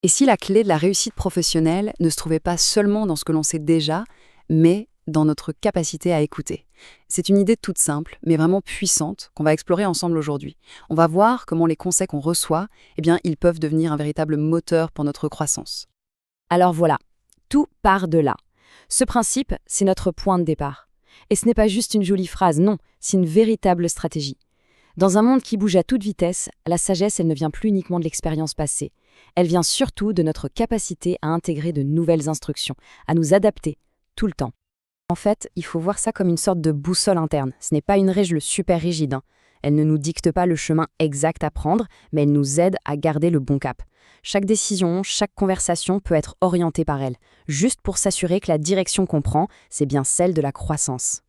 Et si la clé de la réussite professionnelle ne se trouvait pas seulement dans ce que l'on sait déjà, mais dans notre capacité à écouter? C'est une idée toute simple, mais vraiment puissante, qu'on va explorer ensemble aujourd'hui. On va voir comment les conseils qu'on reçoit, ils peuvent devenir un véritable moteur pour notre croissance. Alors voilà, tout part de là. Ce principe, c'est notre point de départ. Et ce n'est pas juste une jolie phrase, non, c'est une véritable stratégie. Dans un monde qui bouge à toute vitesse, la sagesse, elle ne vient plus uniquement de l'expérience passée. Elle vient surtout de notre capacité à intégrer de nouvelles instructions, à nous adapter, tout le temps. En fait, il faut voir ça comme une sorte de boussole interne. Ce n'est pas une règle super rigide, hein. Elle ne nous dicte pas le chemin exact à prendre, mais elle nous aide à garder le bon cap. Chaque décision, chaque conversation peut être orientée par elle, juste pour s'assurer que la direction qu'on prend, c'est bien celle de la croissance.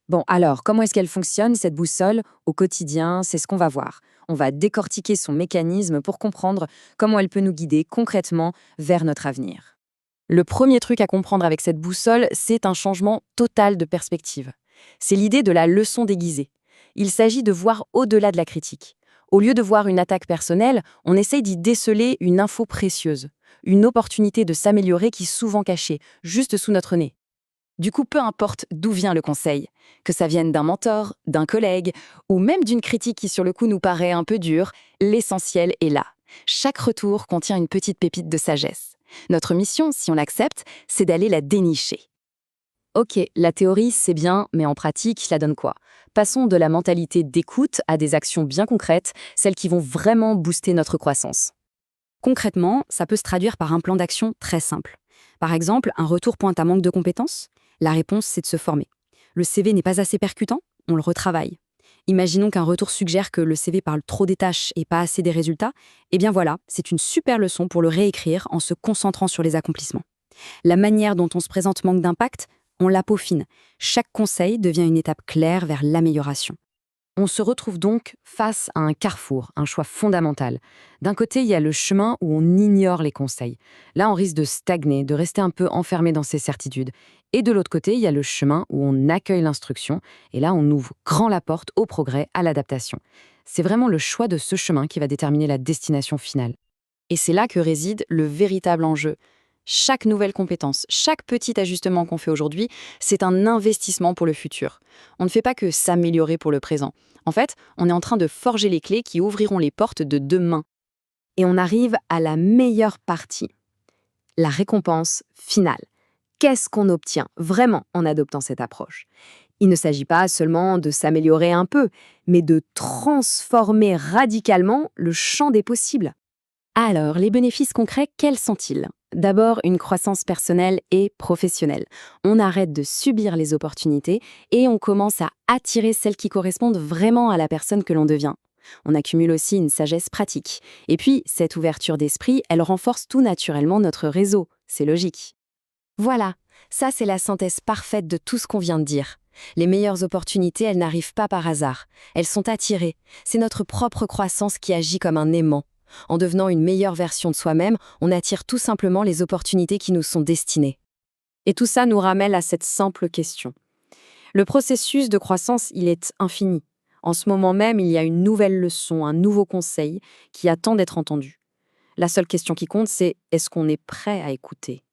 Bon, alors, comment est-ce qu'elle fonctionne, cette boussole, au quotidien? C'est ce qu'on va voir. On va décortiquer son mécanisme pour comprendre comment elle peut nous guider concrètement vers notre avenir. Le premier truc à comprendre avec cette boussole, c'est un changement total de perspective. C'est l'idée de la leçon déguisée. Il s'agit de voir au-delà de la critique. Au lieu de voir une attaque personnelle, on essaye d'y déceler une info précieuse, une opportunité de s'améliorer qui est souvent cachée, juste sous notre nez. Du coup, peu importe d'où vient le conseil, que ça vienne d'un mentor, d'un collègue, ou même d'une critique qui sur le coup nous paraît un peu dure, l'essentiel est là. Chaque retour contient une petite pépite de sagesse. Notre mission, si on l'accepte, c'est d'aller la dénicher. Ok, la théorie, c'est bien, mais en pratique, cela donne quoi? Passons de la mentalité d'écoute à des actions bien concrètes, celles qui vont vraiment booster notre croissance. Concrètement, ça peut se traduire par un plan d'action très simple. Par exemple, un retour pointe à manque de compétences. La réponse, c'est de se former. Le CV n'est pas assez percutant, on le retravaille. Imaginons qu'un retour suggère que le CV parle trop des tâches et pas assez des résultats. Eh bien voilà, c'est une super leçon pour le réécrire en se concentrant sur les accomplissements. La manière dont on se présente manque d'impact, on la peaufine. Chaque conseil devient une étape claire vers l'amélioration. On se retrouve donc face à un carrefour, un choix fondamental. D'un côté, il y a le chemin où on ignore les conseils. Là, on risque de stagner, de rester un peu enfermé dans ses certitudes. Et de l'autre côté, il y a le chemin où on accueille l'instruction. Et là, on ouvre grand la porte au progrès, à l'adaptation. C'est vraiment le choix de ce chemin qui va déterminer la destination finale. Et c'est là que réside le véritable enjeu. Chaque nouvelle compétence, chaque petit ajustement qu'on fait aujourd'hui, c'est un investissement pour le futur. On ne fait pas que s'améliorer pour le présent. En fait, on est en train de forger les clés qui ouvriront les portes de demain. Et on arrive à la meilleure partie, la récompense finale. Qu'est-ce qu'on obtient vraiment en adoptant cette approche? Il ne s'agit pas seulement de s'améliorer un peu, mais de transformer radicalement le champ des possibles. Alors, les bénéfices concrets, quels sont-ils? D'abord, une croissance personnelle et professionnelle. On arrête de subir les opportunités et on commence à attirer celles qui correspondent vraiment à la personne que l'on devient. On accumule aussi une sagesse pratique. Et puis, cette ouverture d'esprit, elle renforce tout naturellement notre réseau. C'est logique. Voilà, ça c'est la synthèse parfaite de tout ce qu'on vient de dire. Les meilleures opportunités, elles n'arrivent pas par hasard. Elles sont attirées. C'est notre propre croissance qui agit comme un aimant. En devenant une meilleure version de soi-même, on attire tout simplement les opportunités qui nous sont destinées. Et tout ça nous ramène à cette simple question. Le processus de croissance, il est infini. En ce moment même, il y a une nouvelle leçon, un nouveau conseil qui attend d'être entendu. La seule question qui compte, c'est est-ce qu'on est prêt à écouter?